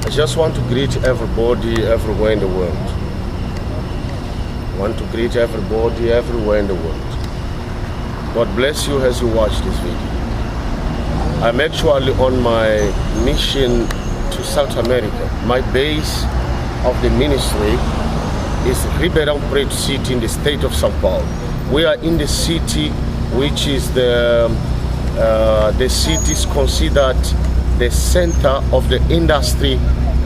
I just want to greet everybody everywhere in the world. I want to greet everybody everywhere in the world. God bless you as you watch this video. I'm actually on my mission to South America. My base of the ministry is Ribeirão Preto City in the state of São Paulo. We are in the city which is the city is considered the center of the industry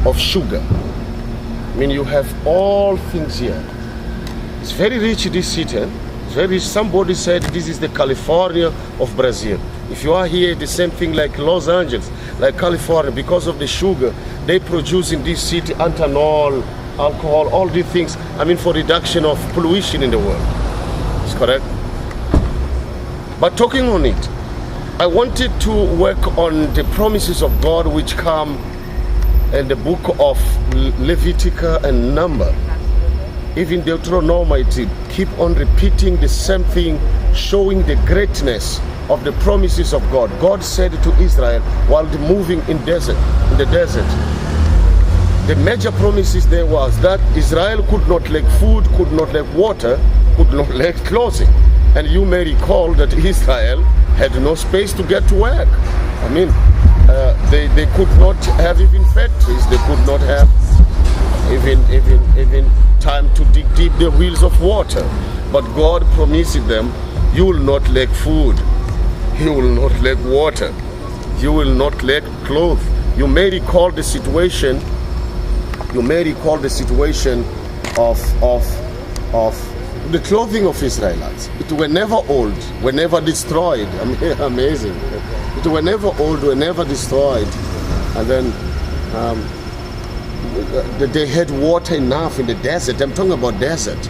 of sugar. I mean, you have all things here. It's very rich, this city. It's very rich. Somebody said this is the California of Brazil. If you are here, the same thing like Los Angeles, like California, because of the sugar they produce in this city, ethanol, alcohol, all these things. I mean, for reduction of pollution in the world. It's correct. But talking on it, I wanted to work on the promises of God which come in the book of Leviticus and Number. Even Deuteronomy, it keep on repeating the same thing, showing the greatness of the promises of God. God said to Israel while moving in the desert, the major promises there was that Israel could not lack food, could not lack water, could not lack clothing. And you may recall that Israel had no space to get to work. I mean, they could not have even factories. They could not have even time to dig deep the wheels of water. But God promised them, you will not lack food, you will not lack water, you will not lack clothes. You may recall the situation. You may recall the situation of the clothing of Israelites. It were never old, were never destroyed. I mean, amazing. It were never old, were never destroyed. And then they had water enough in the desert. I'm talking about desert.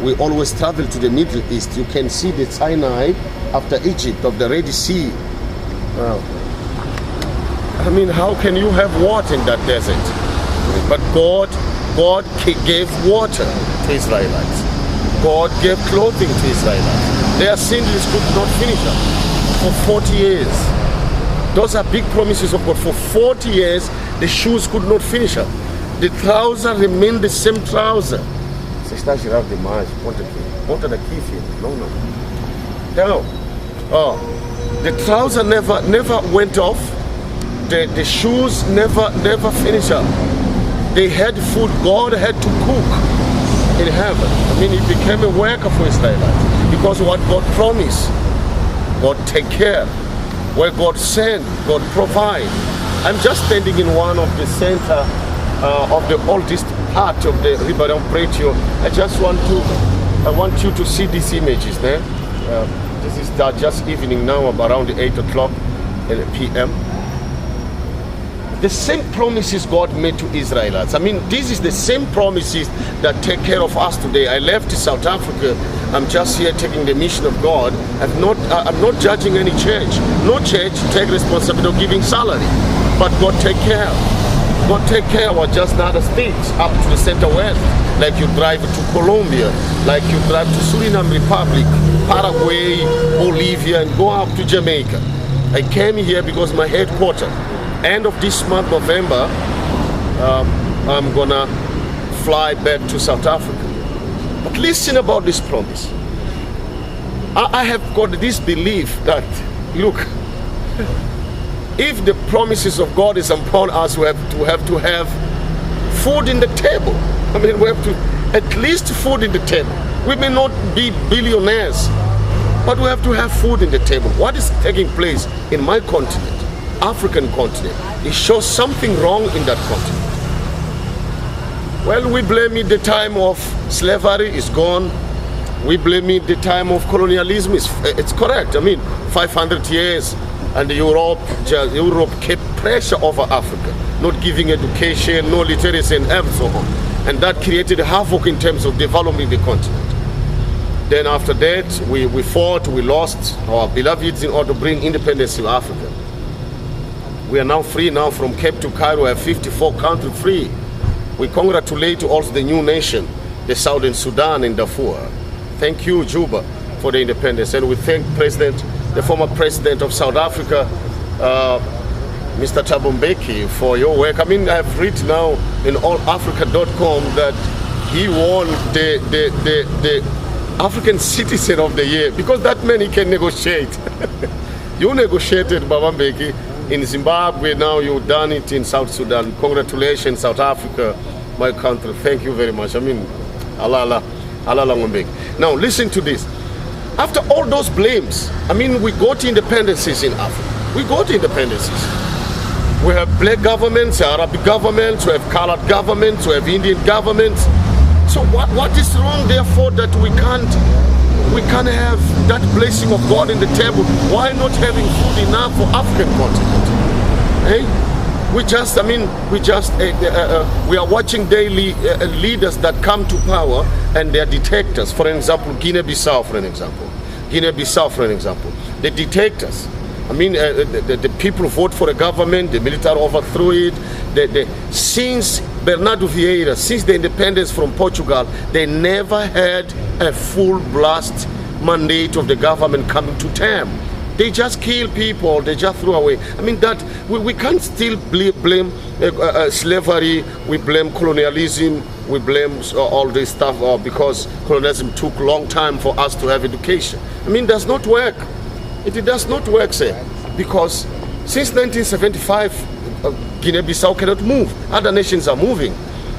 We always travel to the Middle East. You can see the Sinai after Egypt of the Red Sea. I mean, how can you have water in that desert? But God gave water to Israelites. God gave clothing to Israelites. Their sins could not finish up for 40 years. Those are big promises of God. For 40 years, the shoes could not finish up. The trouser remained the same trouser. Você está girando demais. Ponta aqui. Ponta daqui, filho. No. Down. Oh, the trouser never went off. The shoes never finished up. They had food. God had to cook in heaven. I mean, it became a worker for Israelites because what God promised, God take care. Where God sent, God provide. I'm just standing in one of the center of the oldest part of the Ribeirão Preto. I want you to see these images there. This is just evening now, around 8 o'clock p.m. The same promises God made to Israelites. I mean, this is the same promises that take care of us today. I left South Africa. I'm just here taking the mission of God. I'm not judging any church. No church take responsibility of giving salary, but God take care. God take care of just other states up to the center west. Like you drive to Colombia, like you drive to Suriname Republic, Paraguay, Bolivia, and go up to Jamaica. I came here because my headquarters. End of this month, November, I'm gonna fly back to South Africa. But listen about this promise. I have got this belief that, look, if the promises of God is upon us, we have to have food in the table. I mean, we have to at least food in the table. We may not be billionaires, but we have to have food in the table. What is taking place in my continent? African continent, it shows something wrong in that continent. Well, we blame it the time of slavery is gone. We blame it the time of colonialism. It's correct. I mean, 500 years, and Europe kept pressure over Africa, not giving education, no literacy, and so on. And that created havoc in terms of developing the continent. Then after that, we fought, we lost our beloveds in order to bring independence to Africa. We are now free now from Cape to Cairo. We have 54 countries free. We congratulate also the new nation, the Southern Sudan and Darfur. Thank you, Juba, for the independence. And we thank the former president of South Africa, Mr. Thabo Mbeki, for your work. I mean, I've read now in allafrica.com that he won the African Citizen of the Year because that man, he can negotiate. You negotiated, Baba Mbeki, in Zimbabwe. Now you've done it in South Sudan. Congratulations, South Africa, my country. Thank you very much. I mean, Allah Mbeki. Now listen to this. After all those blames, I mean, we got independencies in Africa. We got independencies. We have black governments, Arabic governments, we have colored governments, we have Indian governments. So what is wrong, therefore, that we can't have that blessing of God in the table? Why not having food enough for African continent? Eh? We are watching daily leaders that come to power and they are dictators. For example, Guinea-Bissau, for an example. The dictators. I mean, the people vote for a government, the military overthrew it. Since Bernardo Vieira, since the independence from Portugal, they never had a full blast mandate of the government coming to term. They just kill people, they just throw away. I mean, that we can't still blame slavery, we blame colonialism, we blame all this stuff because colonialism took a long time for us to have education. I mean, it does not work. It does not work, sir, because since 1975, Guinea-Bissau cannot move. Other nations are moving.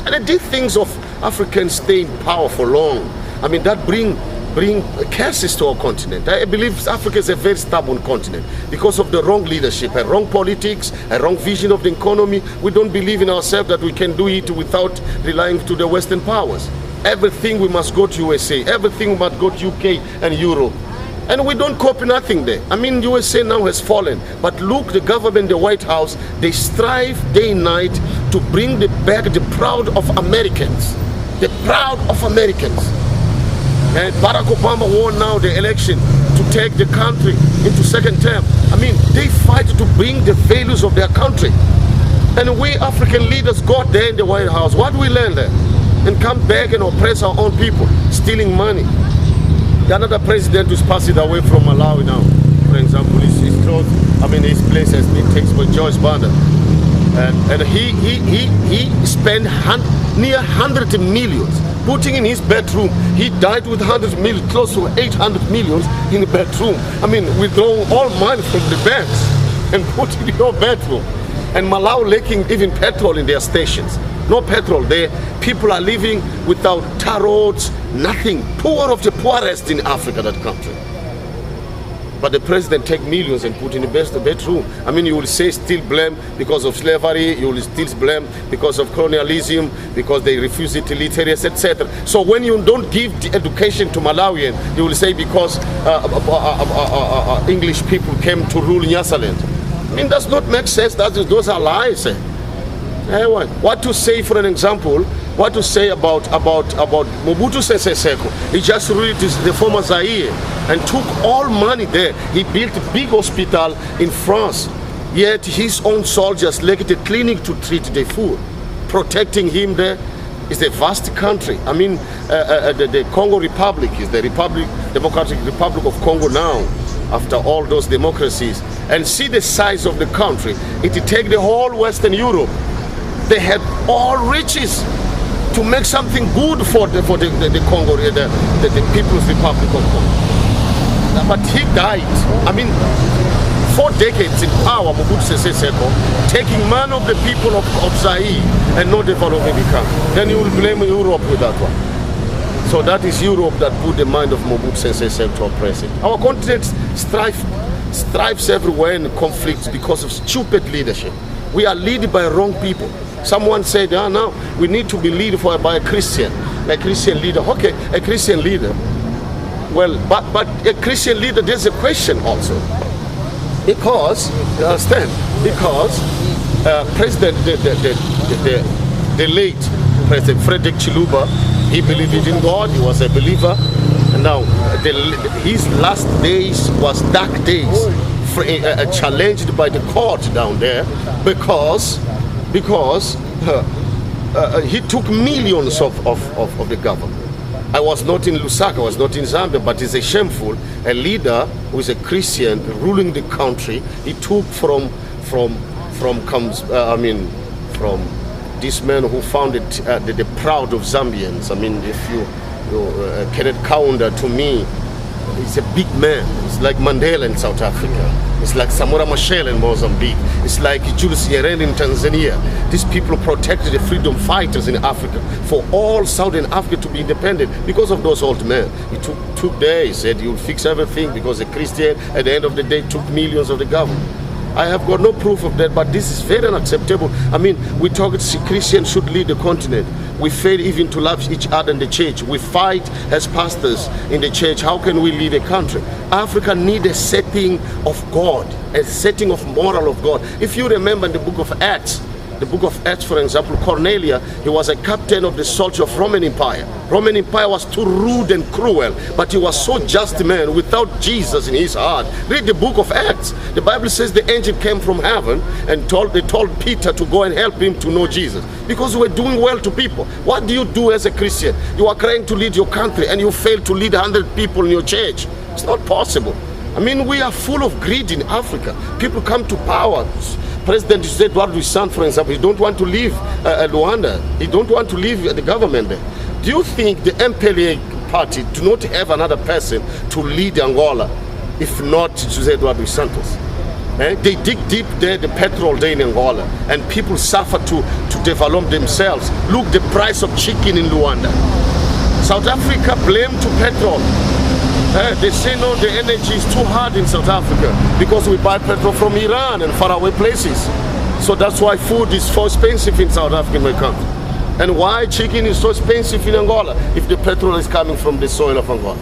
And they did things of Africans staying in power for long. I mean, that bring curses to our continent. I believe Africa is a very stubborn continent because of the wrong leadership, a wrong politics, a wrong vision of the economy. We don't believe in ourselves that we can do it without relying to the Western powers. Everything we must go to USA, everything we must go to UK and Europe. And we don't copy nothing there. I mean, USA now has fallen. But look, the government, the White House, they strive day and night to bring back the proud of Americans. The proud of Americans. And Barack Obama won now the election to take the country into second term. I mean, they fight to bring the values of their country. And we African leaders got there in the White House. What do we learn there? And come back and oppress our own people, stealing money. Another president who's passing away from Malawi now, for example, his clothes, I mean, his place has been taken by George Banda. And he spent near 100 millions putting in his bedroom. He died with 100 million, close to 800 millions in the bedroom. I mean, withdrawing all money from the banks and putting in your bedroom. And Malawi lacking even petrol in their stations. No petrol there. People are living without tar roads, nothing. Poor of the poorest in Africa, that country. But the president take millions and put in the bedroom. I mean, you will say still blame because of slavery, you will still blame because of colonialism, because they refuse it, illiteracy, etc. So when you don't give the education to Malawian, you will say because English people came to rule Nyasaland. I mean, does not make sense. Those are lies. What to say, for an example, what to say about Mobutu Sese Seko? He just ruled the former Zaire and took all money there. He built a big hospital in France, yet his own soldiers lacked a clinic to treat the poor. Protecting him there is a vast country. I mean, the Congo Republic is the Democratic Republic of Congo now, after all those democracies. And see the size of the country. It take the whole Western Europe. They had all riches to make something good for the Congo, the People's Republic of Congo. But he died. I mean, 4 decades in power, Mobutu Sese Seko, taking money of the people of Zaire and not developing the country. Then you will blame Europe with that one. So that is Europe that put the mind of Mobutu Sese Seko to oppress it. Our continent strives everywhere in conflicts because of stupid leadership. We are led by wrong people. Someone said, now we need to be led by a Christian leader. Okay, a Christian leader. Well, but a Christian leader, there's a question also. Because, you understand, because President, the late President Frederick Chiluba, he believed in God, he was a believer. And now, his last days was dark days, challenged by the court down there because he took millions of the government. I was not in Lusaka, I was not in Zambia, but it's a shameful. A leader who is a Christian ruling the country, he took from from this man who founded the Proud of Zambians. I mean, if you Kenneth Kaunda, to me, he's a big man. It's like Mandela in South Africa. It's like Samora Machel in Mozambique. It's like Julius Nyerere in Tanzania. These people protected the freedom fighters in Africa for all Southern Africa to be independent because of those old men. He took days, said he would fix everything because a Christian at the end of the day took millions of the government. I have got no proof of that, but this is very unacceptable. I mean, we talk Christians should lead the continent. We fail even to love each other in the church. We fight as pastors in the church. How can we lead a country? Africa needs a setting of God, a setting of moral of God. If you remember in the book of Acts, for example, Cornelia, he was a captain of the soldier of Roman Empire. Roman Empire was too rude and cruel, but he was so just a man without Jesus in his heart. Read the book of Acts. The Bible says the angel came from heaven and they told Peter to go and help him to know Jesus because we were doing well to people. What do you do as a Christian? You are trying to lead your country and you fail to lead 100 people in your church. It's not possible. I mean, we are full of greed in Africa. People come to power. President Eduardo dos Santos, for example, he don't want to leave Luanda. He don't want to leave the government there. Do you think the MPLA party do not have another person to lead Angola, if not José Eduardo dos Santos? They dig deep there, the petrol there in Angola, and people suffer to develop themselves. Look, the price of chicken in Luanda. South Africa blamed to petrol. They say no, the energy is too hard in South Africa because we buy petrol from Iran and faraway places. So that's why food is so expensive in South Africa, my country. And why chicken is so expensive in Angola if the petrol is coming from the soil of Angola?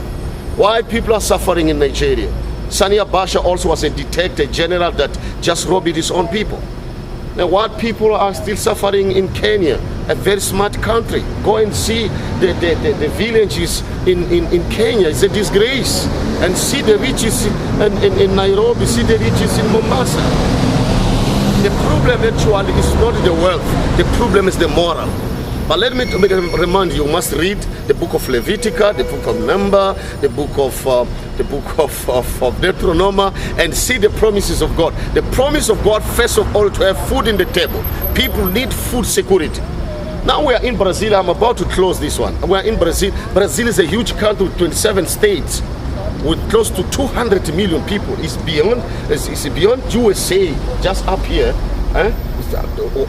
Why people are suffering in Nigeria? Sani Abacha also was a dictator general that just robbed his own people. Now what people are still suffering in Kenya, a very smart country. Go and see the villages in Kenya. It's a disgrace. And see the riches in Nairobi, see the riches in Mombasa. The problem actually is not the wealth. The problem is the moral. But let me remind you, you must read the book of Leviticus, the book of Number, the book of Deuteronomy, and see the promises of God. The promise of God, first of all, to have food in the table. People need food security. Now we are in Brazil. I'm about to close this one. We are in Brazil. Brazil is a huge country with 27 states, with close to 200 million people. It's beyond USA, just up here.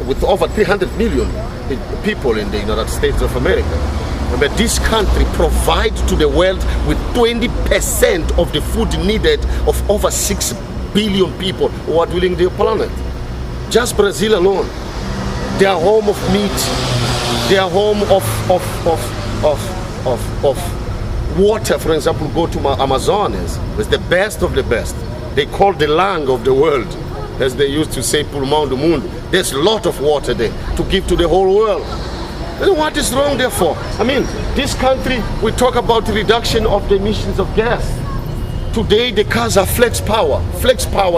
With over 300 million people in the United States of America. But this country provides to the world with 20% of the food needed of over 6 billion people who are dwelling the planet. Just Brazil alone. They are home of meat. They are home of water. For example, go to Amazonas. It's the best of the best. They call the lung of the world, as they used to say, pulmão do mundo. There's a lot of water there to give to the whole world. Then what is wrong therefore? I mean, this country, we talk about the reduction of the emissions of gas. Today the cars are flex power.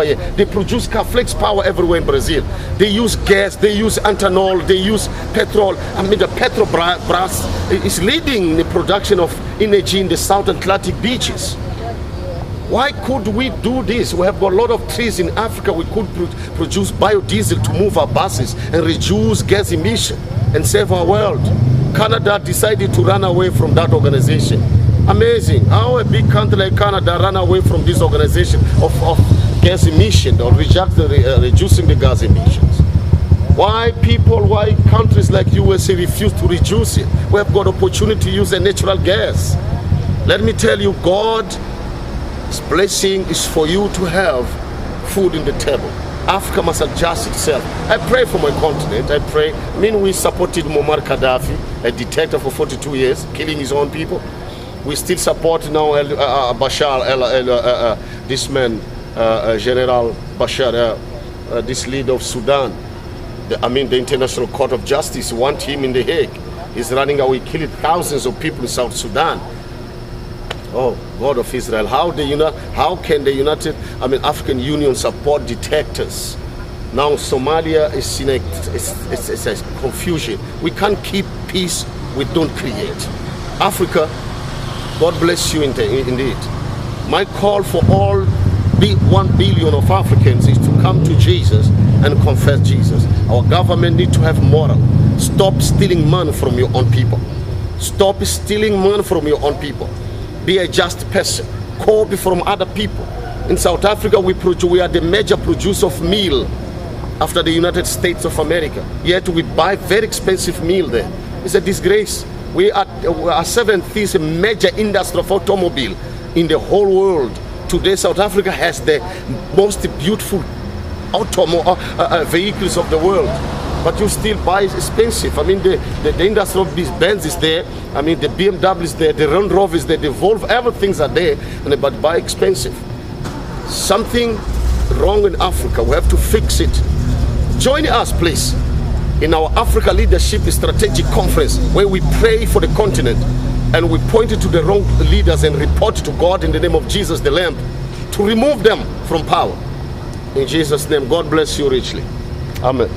Yeah. They produce flex power everywhere in Brazil. They use gas, they use ethanol, they use petrol. I mean, the Petrobras is leading the production of energy in the South Atlantic beaches. Why could we do this? We have got a lot of trees in Africa. We could produce biodiesel to move our buses and reduce gas emission and save our world. Canada decided to run away from that organization. Amazing. How a big country like Canada ran away from this organization of gas emission or reducing the gas emissions. Why countries like USA refuse to reduce it? We have got opportunity to use the natural gas. Let me tell you, God's blessing is for you to have food in the table. Africa must adjust itself. I pray for my continent. I pray. I mean, we supported Muammar Gaddafi, a dictator for 42 years, killing his own people. We still support now Bashar, this man, General Bashar, this leader of Sudan. The International Court of Justice want him in The Hague. He's running away, killing thousands of people in South Sudan. Oh, God of Israel, how can the African Union support dictators? Now Somalia is in a confusion. We can't keep peace, we don't create. Africa, God bless you indeed. My call for all 1 billion of Africans is to come to Jesus and confess Jesus. Our government need to have moral. Stop stealing money from your own people. Stop stealing money from your own people. Be a just person. Copy from other people. In South Africa, we are the major producer of meal after the United States of America. Yet we buy very expensive meal there. It's a disgrace. We are 7th major industry of automobile in the whole world. Today, South Africa has the most beautiful vehicles of the world. But you still buy expensive. I mean, the industry of these Benz is there. I mean, the BMW is there, the Range Rover is there, the Volvo, everything's are there, but buy expensive. Something wrong in Africa. We have to fix it. Join us, please, in our Africa Leadership Strategic Conference, where we pray for the continent and we point to the wrong leaders and report to God in the name of Jesus the Lamb to remove them from power. In Jesus' name, God bless you richly. Amen.